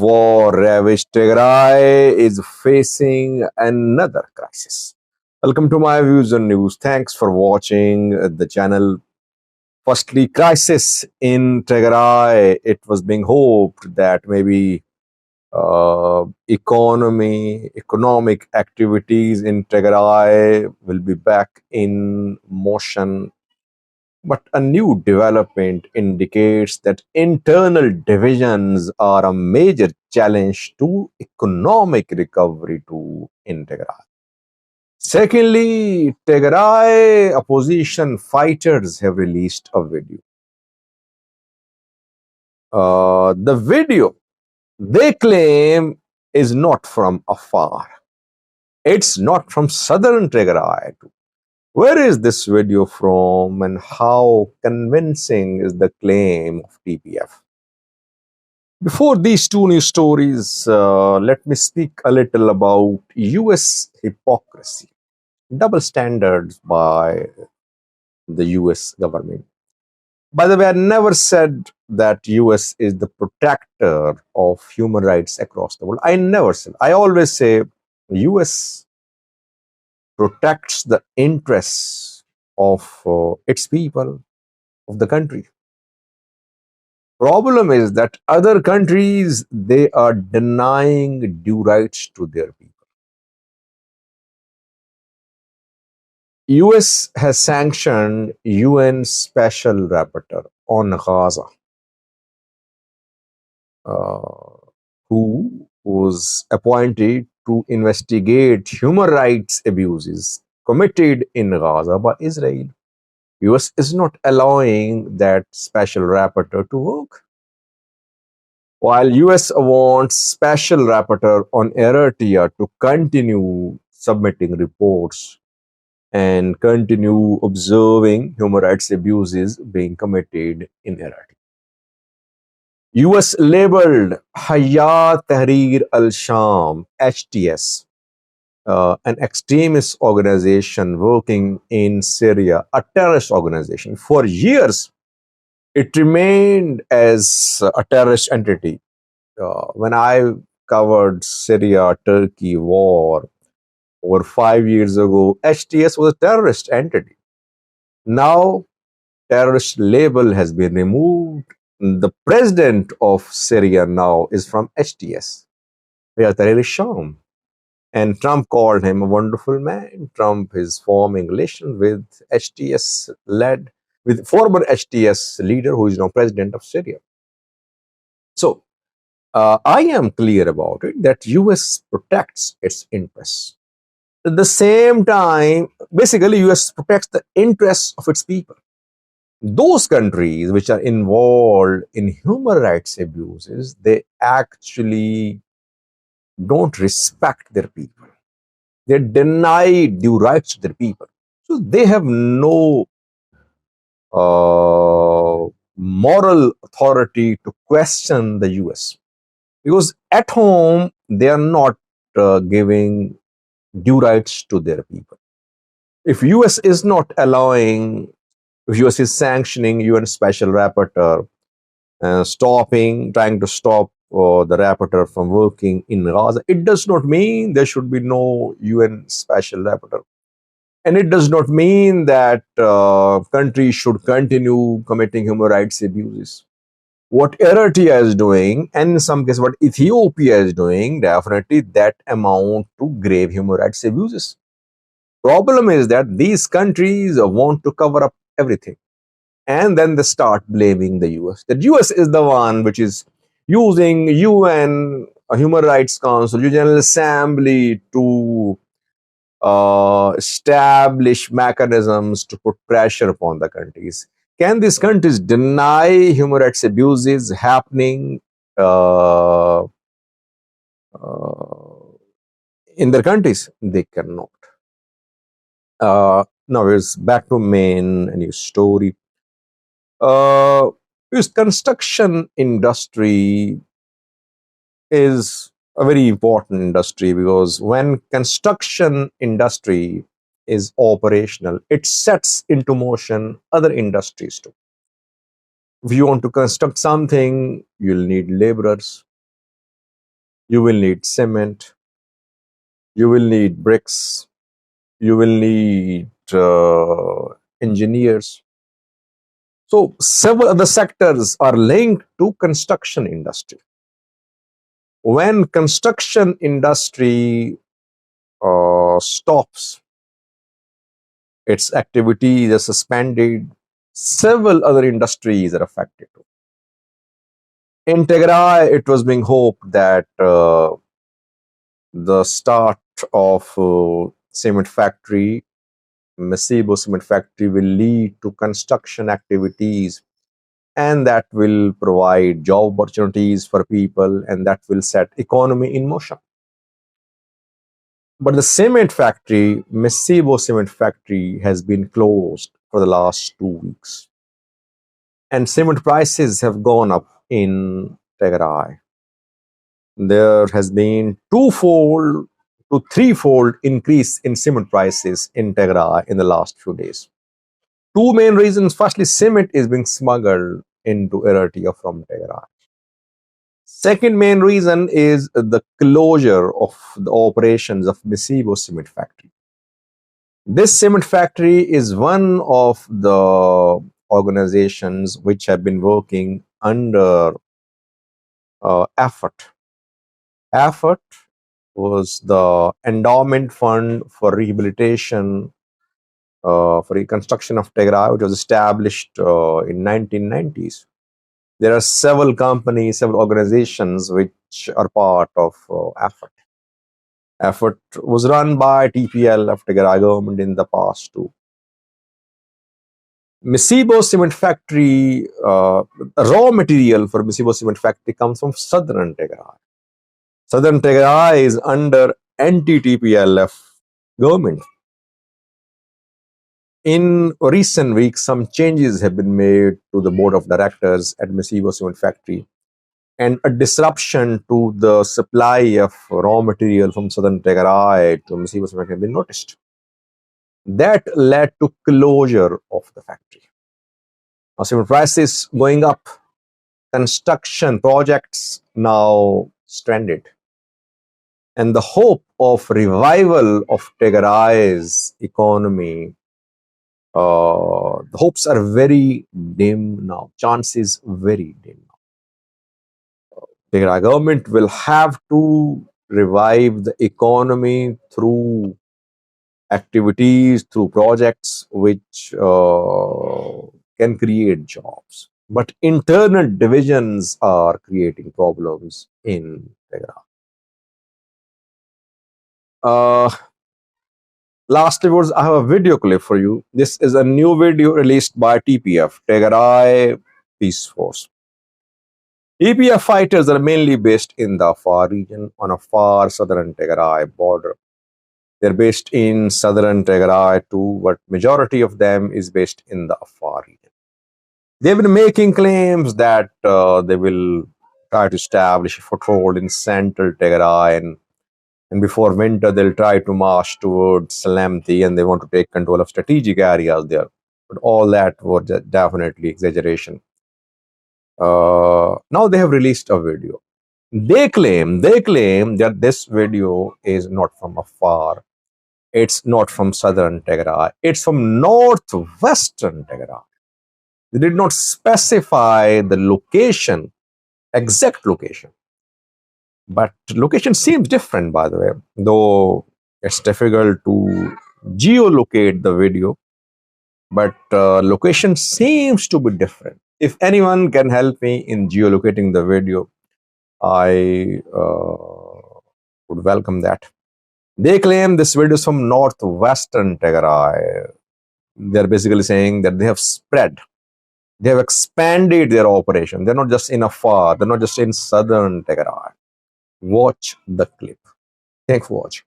war-ravaged Tigray is facing another crisis. Welcome to my views on news. Thanks for watching the channel. Firstly, crisis in Tigray. It was being hoped that maybe economic activities in Tigray will be back in motion, but a new development indicates that internal divisions are a major challenge to economic recovery to in Tigray. Secondly, Tigray opposition fighters have released a video. The video they claim is not from afar. It's not from southern Tigray. Where is this video from and how convincing is the claim of TPF? Before these two news stories, let me speak a little about US hypocrisy, double standards by the US government. By the way, I never said that US is the protector of human rights across the world. I never said. I always say US protects the interests of its people, of the country. Problem is that other countries, they are denying due rights to their people. US has sanctioned UN special rapporteur on Gaza, who was appointed to investigate human rights abuses committed in Gaza by Israel. US is not allowing that special rapporteur to work. While US wants special rapporteur on Eritrea to continue submitting reports and continue observing human rights abuses being committed in Eritrea. US labeled Hayat Tahrir al-Sham, HTS, an extremist organization working in Syria, a terrorist organization. For years, it remained as a terrorist entity. When I covered Syria-Turkey war over 5 years ago, HTS was a terrorist entity. Now, terrorist label has been removed. The president of Syria now is from HTS, Hayat Tahrir al-Sham. And Trump called him a wonderful man. Trump is forming relations with with former HTS leader who is now president of Syria. So, I am clear about it that US protects its interests. At the same time, basically, US protects the interests of its people. Those countries which are involved in human rights abuses, they actually don't respect their people. They deny due rights to their people. So they have no moral authority to question the US. Because at home, they are not giving due rights to their people. If US is not allowing, if US is sanctioning UN special rapporteur, trying to stop the rapporteur from working in Gaza, it does not mean there should be no UN special rapporteur. And it does not mean that countries should continue committing human rights abuses. What Eritrea is doing, and in some cases what Ethiopia is doing, definitely that amount to grave human rights abuses. Problem is that these countries want to cover up everything. And then they start blaming the US. The US is the one which is using UN, Human Rights Council, General Assembly to establish mechanisms to put pressure upon the countries. Can these countries deny human rights abuses happening in their countries? They cannot. Now it's back to main news story. This construction industry is a very important industry because when construction industry is operational, it sets into motion other industries too. If you want to construct something, you'll need laborers. You will need cement, you will need bricks, you will need engineers. So several other sectors are linked to construction industry. When construction industry stops, its activity is suspended, several other industries are affected. In Tigray, it was being hoped that the start of cement factory, Masibo cement factory, will lead to construction activities, and that will provide job opportunities for people, and that will set economy in motion. But the cement factory, Masibo cement factory, has been closed for the last 2 weeks, and cement prices have gone up in Tigray. There has been twofold to threefold increase in cement prices in Tigray in the last few days. Two main reasons. Firstly, cement is being smuggled into Eritrea from Tigray. Second main reason is the closure of the operations of Masibo cement factory. This cement factory is one of the organizations which have been working under effort. Effort was the endowment fund for rehabilitation for reconstruction of Tigray, which was established in 1990s. There are several companies, several organizations which are part of effort. Effort was run by TPF, Tigray government, in the past too. Masibo cement factory, raw material for Masibo cement factory comes from southern Tigray. Southern Tigray is under anti-TPLF government. In recent weeks, some changes have been made to the board of directors at Masibo cement factory, and a disruption to the supply of raw material from southern Tigray to Masibo cement has been noticed. That led to closure of the factory. Now, cement prices going up, construction projects now stranded, and the hope of revival of Tigray's economy, the hopes are very dim now. Chances very dim now. Tigray government will have to revive the economy through activities, through projects which can create jobs. But internal divisions are creating problems in Tigray. Lastly, I have a video clip for you. This is a new video released by TPF, Tigray Peace Force. TPF fighters are mainly based in the Afar region on a far southern Tigray border. They're based in southern Tigray too, but majority of them is based in the Afar region. They've been making claims that they will try to establish a foothold in central Tigray, and before winter they'll try to march towards Salamti, and they want to take control of strategic areas there. But all that was definitely exaggeration. Now they have released a video. They claim that this video is not from Afar. It's not from southern Tigray. It's from northwestern Tigray. They did not specify the location, exact location. But location seems different, by the way, though it's difficult to geolocate the video. But location seems to be different. If anyone can help me in geolocating the video, I would welcome that. They claim this video is from northwestern Tigray. They're basically saying that they have spread, they have expanded their operation. They're not just in Afar, they're not just in southern Tigray. Watch the clip. Thanks for watching.